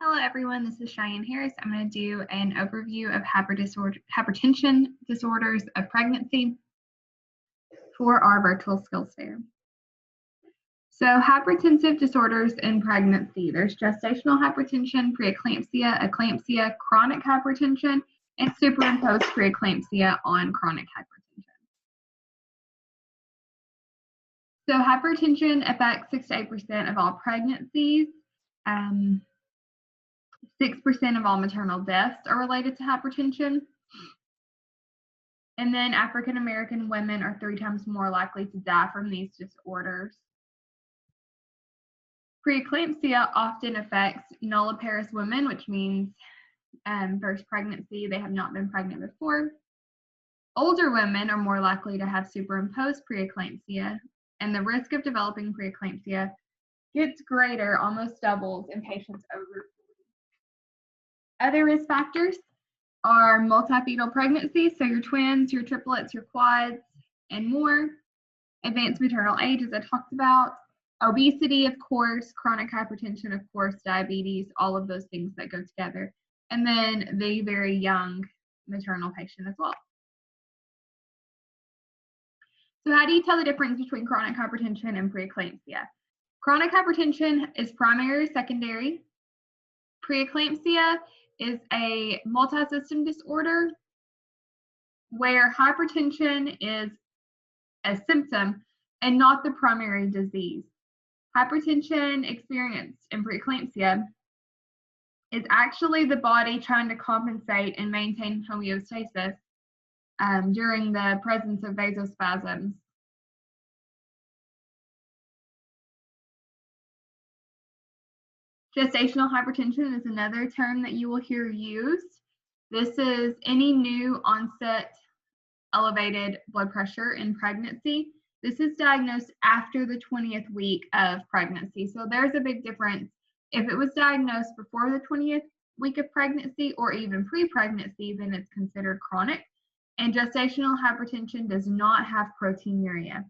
Hello everyone, this is Cheyenne Harris. I'm going to do an overview of hypertension disorders of pregnancy for our virtual skills fair. So hypertensive disorders in pregnancy, there's gestational hypertension, preeclampsia, eclampsia, chronic hypertension, and superimposed preeclampsia on chronic hypertension. So hypertension affects 6 to 8% of all pregnancies. 6% of all maternal deaths are related to hypertension. And then African American women are 3 times more likely to die from these disorders. Preeclampsia often affects nulliparous women, which means first pregnancy, they have not been pregnant before. Older women are more likely to have superimposed preeclampsia, and the risk of developing preeclampsia gets greater, almost doubles in patients over 40. Other risk factors are multifetal pregnancies, so your twins, your triplets, your quads, and more. Advanced maternal age, as I talked about. Obesity, of course. Chronic hypertension, of course. Diabetes, all of those things that go together. And then the very young maternal patient as well. So how do you tell the difference between chronic hypertension and preeclampsia? Chronic hypertension is primary or secondary. Preeclampsia is a multi-system disorder where hypertension is a symptom and not the primary disease. Hypertension experienced in preeclampsia is actually the body trying to compensate and maintain homeostasis during the presence of vasospasms. Gestational hypertension is another term that you will hear used. This is any new onset elevated blood pressure in pregnancy. This is diagnosed after the 20th week of pregnancy. So there's a big difference. If it was diagnosed before the 20th week of pregnancy or even pre-pregnancy, then it's considered chronic. And gestational hypertension does not have proteinuria.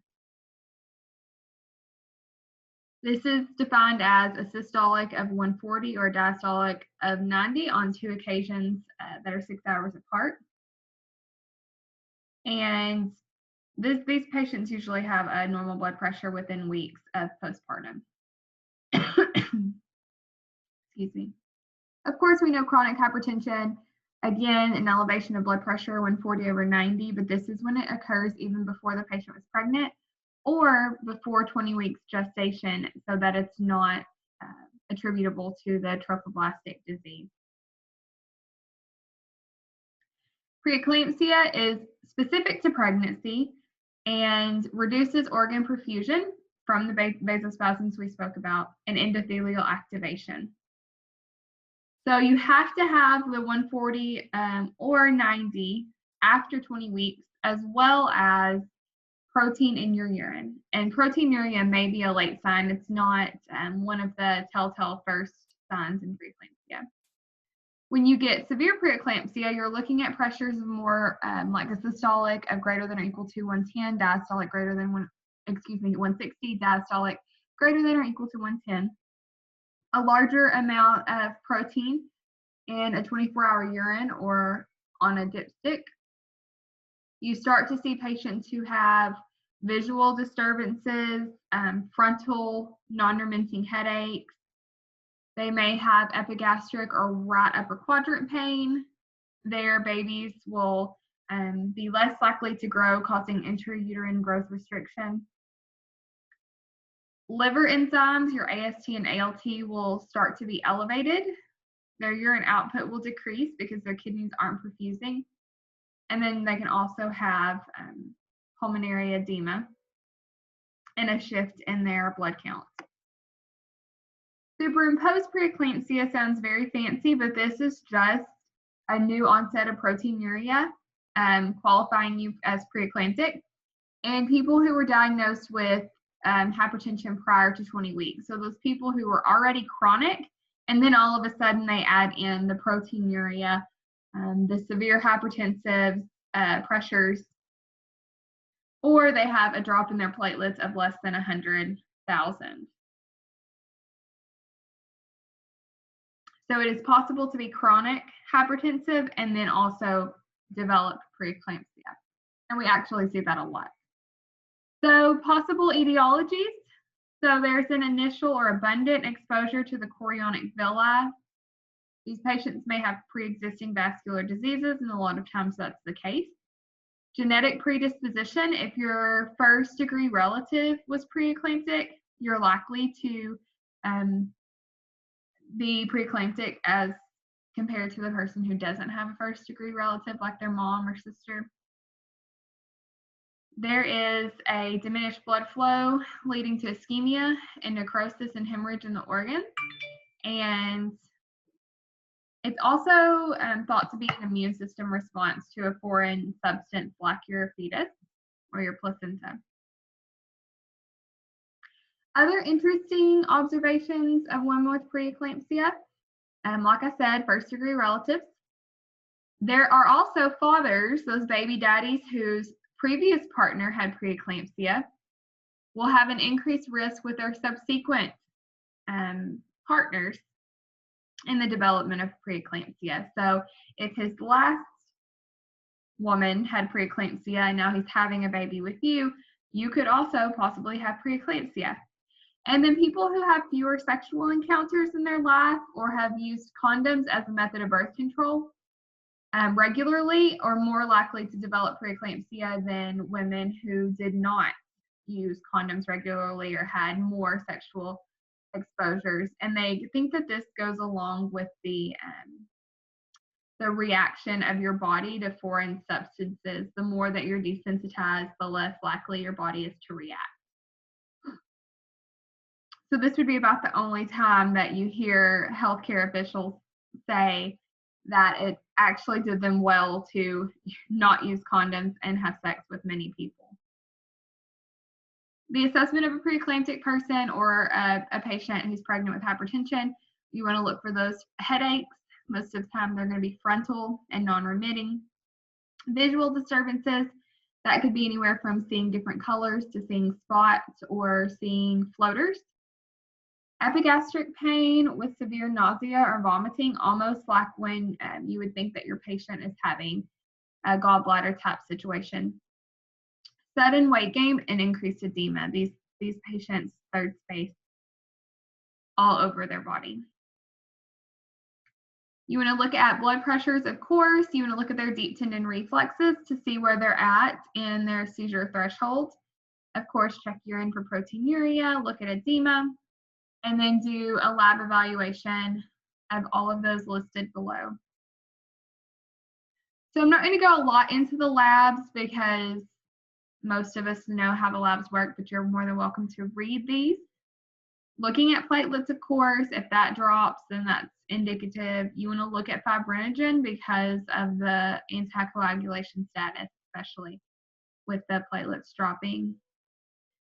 This is defined as a systolic of 140 or a diastolic of 90 on 2 occasions that are 6 hours apart. And these patients usually have a normal blood pressure within weeks of postpartum. Excuse me. Of course, we know chronic hypertension, again, an elevation of blood pressure 140/90, but this is when it occurs even before the patient was pregnant or before 20 weeks gestation, so that it's not attributable to the trophoblastic disease. Preeclampsia is specific to pregnancy and reduces organ perfusion from the vasospasms we spoke about and endothelial activation. So you have to have the 140 or 90 after 20 weeks, as well as protein in your urine. And proteinuria may be a late sign. It's not one of the telltale first signs in preeclampsia. When you get severe preeclampsia, you're looking at pressures of more like a systolic of greater than or equal to 110, diastolic greater than 160, diastolic greater than or equal to 110. A larger amount of protein in a 24-hour urine or on a dipstick. You start to see patients who have visual disturbances, frontal non-remitting headaches. They may have epigastric or right upper quadrant pain. Their babies will be less likely to grow, causing intrauterine growth restriction. Liver enzymes, your AST and ALT, will start to be elevated. Their urine output will decrease because their kidneys aren't perfusing. And then they can also have pulmonary edema and a shift in their blood count. Superimposed preeclampsia sounds very fancy, but this is just a new onset of proteinuria, qualifying you as preeclamptic, and people who were diagnosed with hypertension prior to 20 weeks. So those people who were already chronic, and then all of a sudden they add in the proteinuria, the severe hypertensive pressures, or they have a drop in their platelets of less than 100,000. So it is possible to be chronic hypertensive and then also develop preeclampsia. And we actually see that a lot. So possible etiologies. So there's an initial or abundant exposure to the chorionic villi. These patients may have pre-existing vascular diseases, and a lot of times that's the case. Genetic predisposition. If your first-degree relative was preeclamptic, you're likely to be preeclamptic as compared to the person who doesn't have a first-degree relative, like their mom or sister. There is a diminished blood flow leading to ischemia and necrosis and hemorrhage in the organs. And it's also thought to be an immune system response to a foreign substance like your fetus or your placenta. Other interesting observations of women with preeclampsia, like I said, first-degree relatives. There are also fathers, those baby daddies whose previous partner had preeclampsia, will have an increased risk with their subsequent partners in the development of preeclampsia. So if his last woman had preeclampsia and now he's having a baby with you, you could also possibly have preeclampsia. And then people who have fewer sexual encounters in their life or have used condoms as a method of birth control regularly are more likely to develop preeclampsia than women who did not use condoms regularly or had more sexual exposures. And they think that this goes along with the reaction of your body to foreign substances. The more that you're desensitized, the less likely your body is to react. So this would be about the only time that you hear healthcare officials say that it actually did them well to not use condoms and have sex with many people. The assessment of a preeclamptic person or a patient who's pregnant with hypertension, you want to look for those headaches. Most of the time they're going to be frontal and non-remitting. Visual disturbances, that could be anywhere from seeing different colors to seeing spots or seeing floaters. Epigastric pain with severe nausea or vomiting, almost like when you would think that your patient is having a gallbladder type situation. Sudden weight gain and increased edema. These patients third space all over their body. You want to look at blood pressures, of course. You want to look at their deep tendon reflexes to see where they're at in their seizure threshold. Of course, check urine for proteinuria, look at edema, and then do a lab evaluation of all of those listed below. So I'm not going to go a lot into the labs because most of us know how the labs work, but you're more than welcome to read these. Looking at platelets, of course, if that drops, then that's indicative. You want to look at fibrinogen because of the anticoagulation status, especially with the platelets dropping.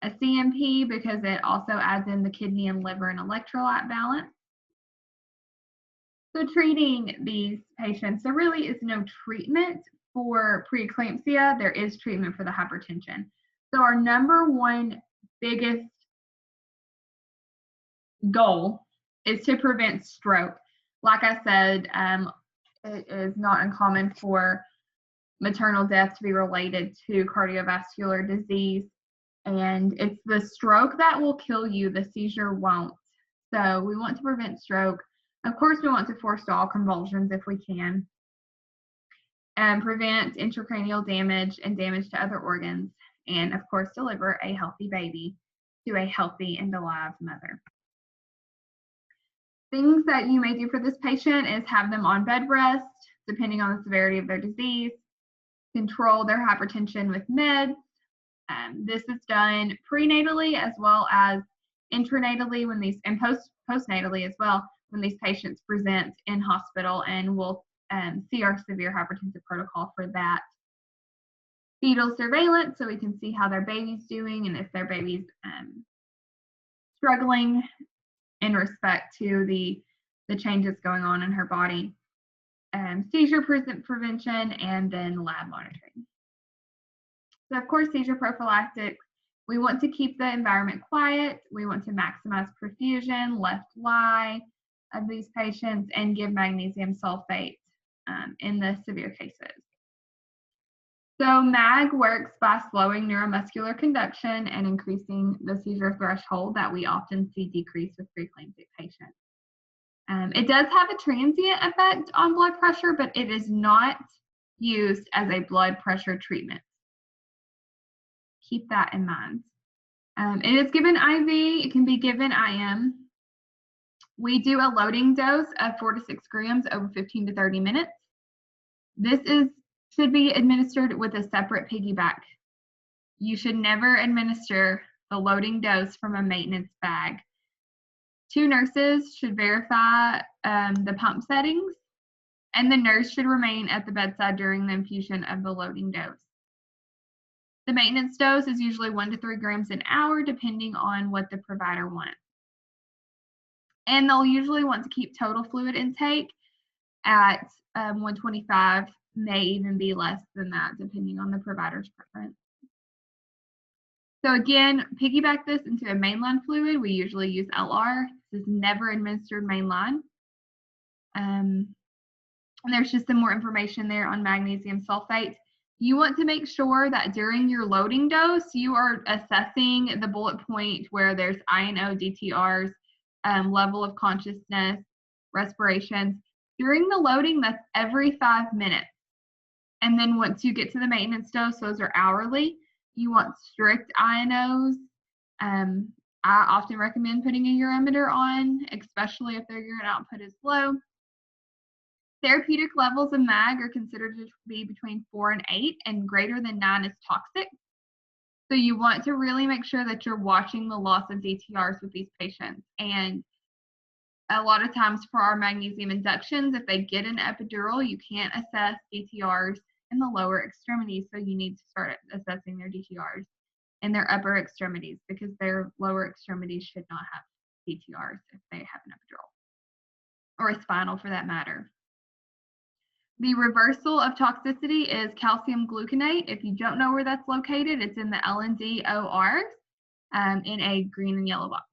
A CMP because it also adds in the kidney and liver and electrolyte balance. So treating these patients, there really is no treatment for preeclampsia. There is treatment for the hypertension. So our number one biggest goal is to prevent stroke. Like I said, it is not uncommon for maternal death to be related to cardiovascular disease. And it's the stroke that will kill you, the seizure won't. So we want to prevent stroke. Of course, we want to forestall convulsions if we can, and prevent intracranial damage and damage to other organs, and of course, deliver a healthy baby to a healthy and alive mother. Things that you may do for this patient is have them on bed rest, depending on the severity of their disease, control their hypertension with meds. This is done prenatally as well as intranatally when these, and postnatally as well, when these patients present in hospital, and we'll see our severe hypertensive protocol for that. Fetal surveillance, so we can see how their baby's doing and if their baby's struggling in respect to the changes going on in her body. Seizure prevention, and then lab monitoring. So of course, seizure prophylactics, we want to keep the environment quiet. We want to maximize perfusion, left lie, of these patients and give magnesium sulfate in the severe cases. So MAG works by slowing neuromuscular conduction and increasing the seizure threshold that we often see decrease with preeclamptic patients. It does have a transient effect on blood pressure, but it is not used as a blood pressure treatment. Keep that in mind. It is given IV. It can be given IM. We do a loading dose of 4 to 6 grams over 15 to 30 minutes. This should be administered with a separate piggyback. You should never administer the loading dose from a maintenance bag. 2 nurses should verify the pump settings, and the nurse should remain at the bedside during the infusion of the loading dose. The maintenance dose is usually 1 to 3 grams an hour, depending on what the provider wants. And they'll usually want to keep total fluid intake at 125, may even be less than that, depending on the provider's preference. So again, piggyback this into a mainline fluid. We usually use LR. This is never administered mainline. And there's just some more information there on magnesium sulfate. You want to make sure that during your loading dose, you are assessing the bullet point where there's INO, DTRs, level of consciousness, respirations. During the loading, that's every 5 minutes. And then once you get to the maintenance dose, those are hourly. You want strict INOs. I often recommend putting a urimeter on, especially if their urine output is low. Therapeutic levels of MAG are considered to be between 4 and 8, and greater than 9 is toxic. So you want to really make sure that you're watching the loss of DTRs with these patients. And a lot of times for our magnesium inductions, if they get an epidural, you can't assess DTRs in the lower extremities. So you need to start assessing their DTRs in their upper extremities, because their lower extremities should not have DTRs if they have an epidural, or a spinal for that matter. The reversal of toxicity is calcium gluconate. If you don't know where that's located, it's in the L&D ORs in a green and yellow box.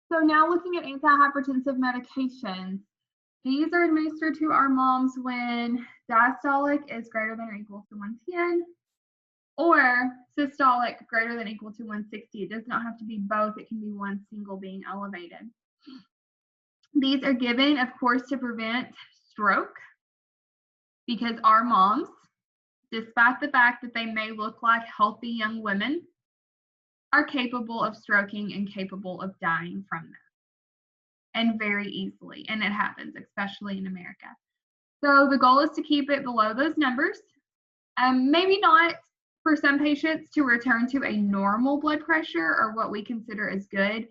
So now looking at antihypertensive medications, these are administered to our moms when diastolic is greater than or equal to 110, or systolic greater than or equal to 160. It does not have to be both. It can be one single being elevated. These are given, of course, to prevent stroke, because our moms, despite the fact that they may look like healthy young women, are capable of stroking and capable of dying from that, and very easily. And it happens, especially in America. So the goal is to keep it below those numbers. Maybe not for some patients to return to a normal blood pressure, or what we consider as good,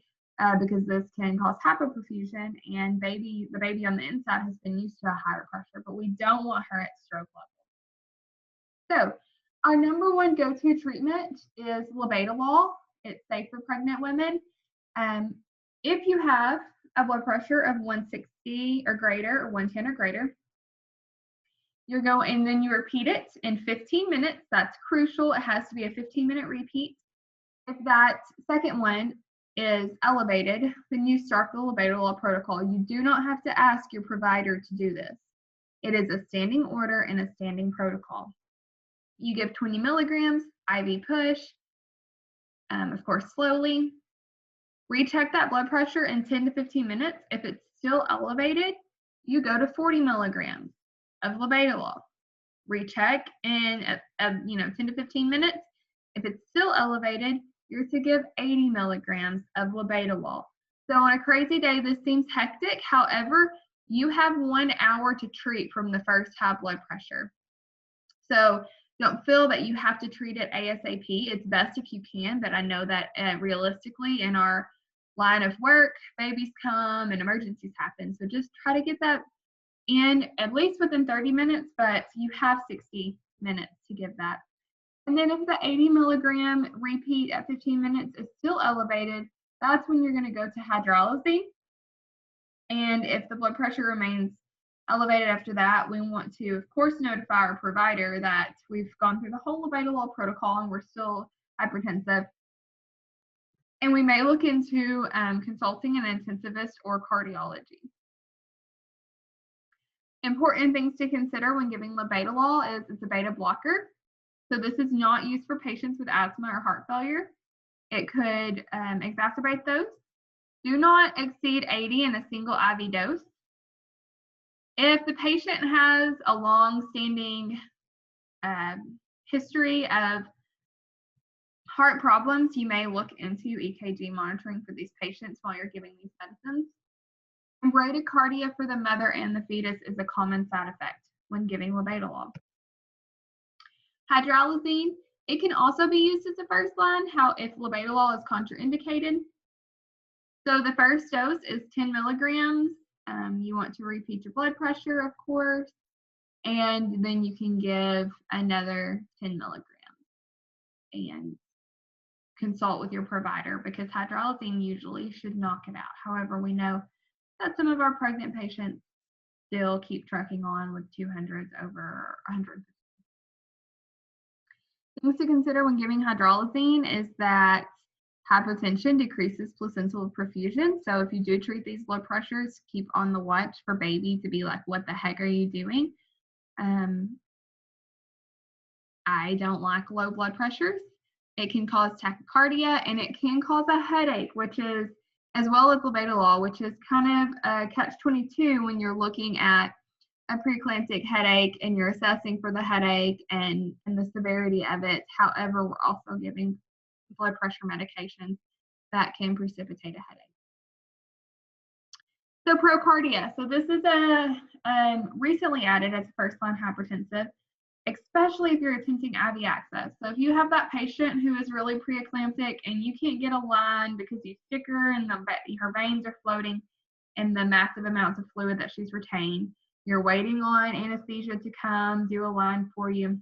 because this can cause hypoperfusion, and the baby on the inside has been used to a higher pressure, but we don't want her at stroke level. So our number one go-to treatment is labetalol. It's safe for pregnant women. If you have a blood pressure of 160 or greater, or 110 or greater, and then you repeat it in 15 minutes. That's crucial. It has to be a 15-minute repeat. If that second one is elevated, then you start the labetalol protocol. You do not have to ask your provider to do this. It is a standing order and a standing protocol. You give 20 milligrams, IV push, of course, slowly. Recheck that blood pressure in 10 to 15 minutes. If it's still elevated, you go to 40 milligrams of labetalol. Recheck in 10 to 15 minutes. If it's still elevated, you're to give 80 milligrams of labetalol. So on a crazy day, this seems hectic. However, you have 1 hour to treat from the first high blood pressure. So don't feel that you have to treat it ASAP. It's best if you can, but I know that realistically in our line of work, babies come and emergencies happen. So just try to get that in at least within 30 minutes, but you have 60 minutes to give that. And then if the 80 milligram repeat at 15 minutes is still elevated, that's when you're going to go to hydrolysis. And if the blood pressure remains elevated after that, we want to, of course, notify our provider that we've gone through the whole labetalol protocol and we're still hypertensive. And we may look into consulting an intensivist or cardiology. Important things to consider when giving labetalol is it's a beta blocker. So this is not used for patients with asthma or heart failure. It could exacerbate those. Do not exceed 80 in a single IV dose. If the patient has a long-standing history of heart problems, you may look into EKG monitoring for these patients while you're giving these medicines. And bradycardia for the mother and the fetus is a common side effect when giving labetalol. Hydralazine, it can also be used as a first line if labetalol is contraindicated. So the first dose is 10 milligrams. You want to repeat your blood pressure, of course, and then you can give another 10 milligrams and consult with your provider because hydralazine usually should knock it out. However, we know that some of our pregnant patients still keep trucking on with 200s over 100. Things to consider when giving hydralazine is that hypertension decreases placental perfusion. So if you do treat these blood pressures, keep on the watch for baby to be like, what the heck are you doing? I don't like low blood pressures. It can cause tachycardia and it can cause a headache, which is, as well as labetalol, which is kind of a catch-22 when you're looking at a preeclamptic headache and you're assessing for the headache and the severity of it. However, we're also giving blood pressure medications that can precipitate a headache. So procardia. So this is recently added as first-line hypertensive, especially if you're attempting IV access. So if you have that patient who is really preeclamptic and you can't get a line because you stick her and her veins are floating in the massive amounts of fluid that she's retained, you're waiting on anesthesia to come do a line for you,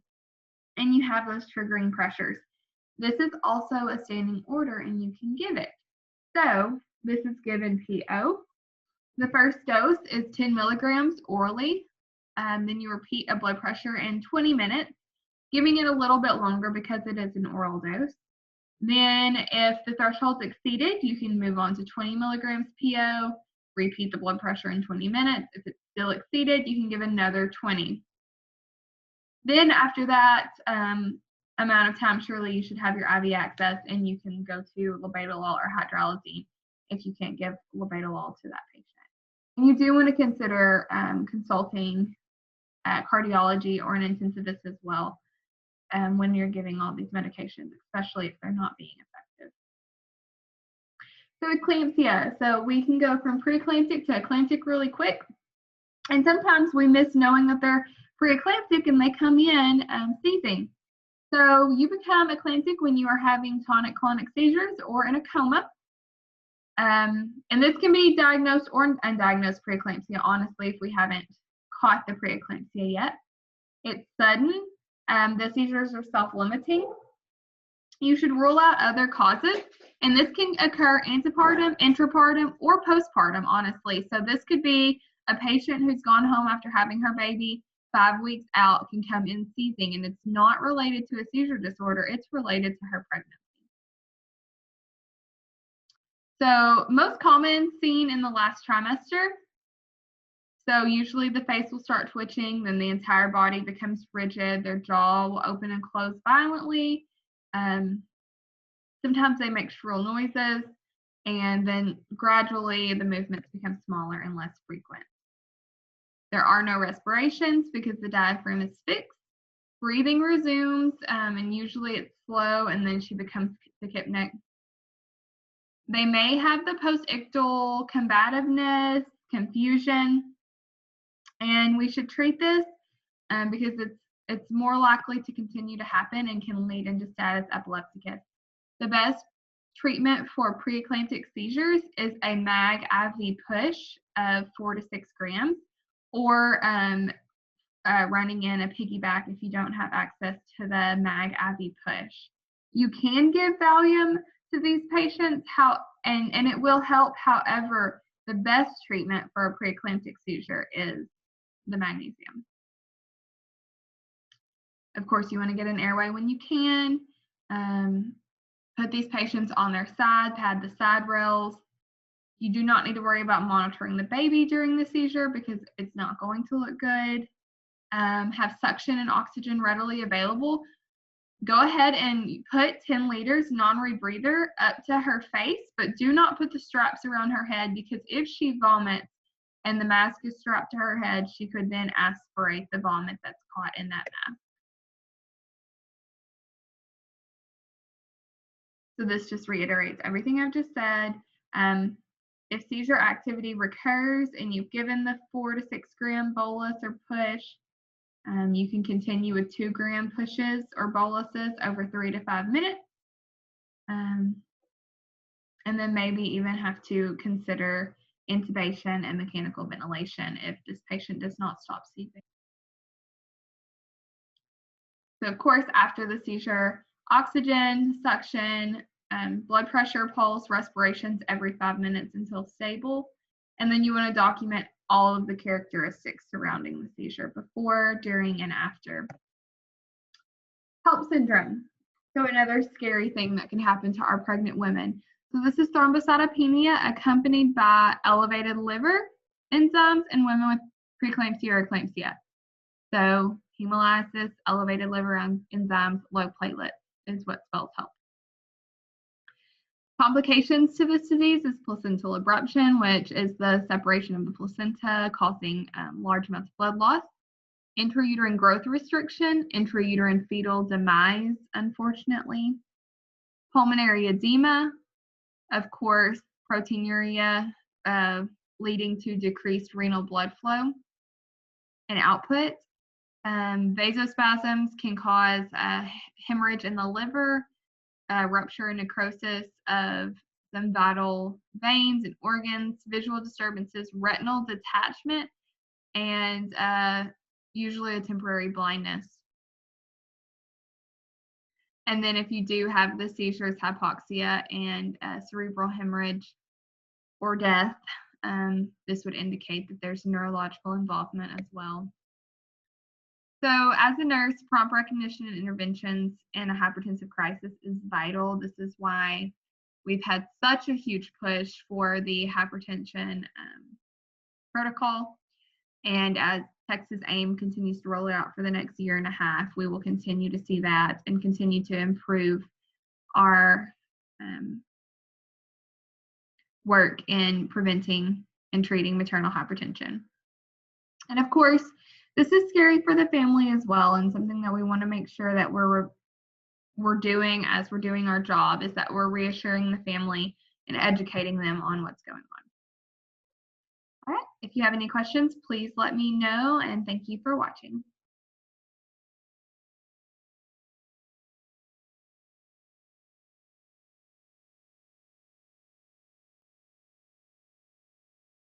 and you have those triggering pressures. This is also a standing order and you can give it. So this is given PO. The first dose is 10 milligrams orally. Then you repeat a blood pressure in 20 minutes, giving it a little bit longer because it is an oral dose. Then if the threshold's exceeded, you can move on to 20 milligrams PO, repeat the blood pressure in 20 minutes. If it's still exceeded, you can give another 20. Then after that amount of time, surely you should have your IV access and you can go to labetalol or hydralazine if you can't give labetalol to that patient. And you do want to consider consulting cardiology or an intensivist as well when you're giving all these medications, especially if they're not being effective. So eclampsia. So we can go from preeclamptic to eclamptic really quick. And sometimes we miss knowing that they're preeclamptic and they come in seizing. So you become eclamptic when you are having tonic-clonic seizures or in a coma. And this can be diagnosed or undiagnosed preeclampsia, honestly, if we haven't caught the preeclampsia yet. It's sudden. The seizures are self-limiting. You should rule out other causes, and this can occur antepartum, intrapartum, or postpartum, honestly. So this could be a patient who's gone home after having her baby 5 weeks out can come in seizing, and it's not related to a seizure disorder. It's related to her pregnancy. So most common seen in the last trimester. So usually the face will start twitching, then the entire body becomes rigid, their jaw will open and close violently. Sometimes they make shrill noises, and then gradually the movements become smaller and less frequent. There are no respirations because the diaphragm is fixed. Breathing resumes, and usually it's slow, and then she becomes tachypnic. They may have the post-ictal combativeness, confusion, and we should treat this because it's more likely to continue to happen and can lead into status epilepticus. The best treatment for preeclamptic seizures is a MAG IV push of 4 to 6 grams, or running in a piggyback if you don't have access to the MAG IV push. You can give Valium to these patients, and it will help. However, the best treatment for a preeclamptic seizure is the magnesium. Of course, you want to get an airway when you can. Put these patients on their side, pad the side rails. You do not need to worry about monitoring the baby during the seizure because it's not going to look good. Have suction and oxygen readily available. Go ahead and put 10 liters non-rebreather up to her face, but do not put the straps around her head because if she vomits and the mask is strapped to her head, she could then aspirate the vomit that's caught in that mask. So this just reiterates everything I've just said. If seizure activity recurs and you've given the 4 to 6 gram bolus or push, you can continue with 2 gram pushes or boluses over 3 to 5 minutes. And then maybe even have to consider intubation and mechanical ventilation if this patient does not stop seizing. So of course, after the seizure, oxygen, suction, blood pressure, pulse, respirations every 5 minutes until stable. And then you want to document all of the characteristics surrounding the seizure before, during, and after. HELP syndrome. So another scary thing that can happen to our pregnant women. So this is thrombocytopenia accompanied by elevated liver enzymes in women with preeclampsia or eclampsia. So hemolysis, elevated liver enzymes, low platelets is what spells HELP. Complications to this disease is placental abruption, which is the separation of the placenta causing large amounts of blood loss. Intrauterine growth restriction, intrauterine fetal demise, unfortunately. Pulmonary edema, of course, proteinuria leading to decreased renal blood flow and output. Vasospasms can cause hemorrhage in the liver, rupture and necrosis of some vital veins and organs, visual disturbances, retinal detachment, and usually a temporary blindness. And then if you do have the seizures, hypoxia, and cerebral hemorrhage or death, this would indicate that there's neurological involvement as well. So as a nurse, prompt recognition and interventions in a hypertensive crisis is vital. This is why we've had such a huge push for the hypertension protocol. And as Texas AIM continues to roll it out for the next year and a half, we will continue to see that and continue to improve our work in preventing and treating maternal hypertension. And of course, this is scary for the family as well, and something that we want to make sure that we're doing as we're doing our job is that we're reassuring the family and educating them on what's going on. All right, if you have any questions, please let me know, and thank you for watching.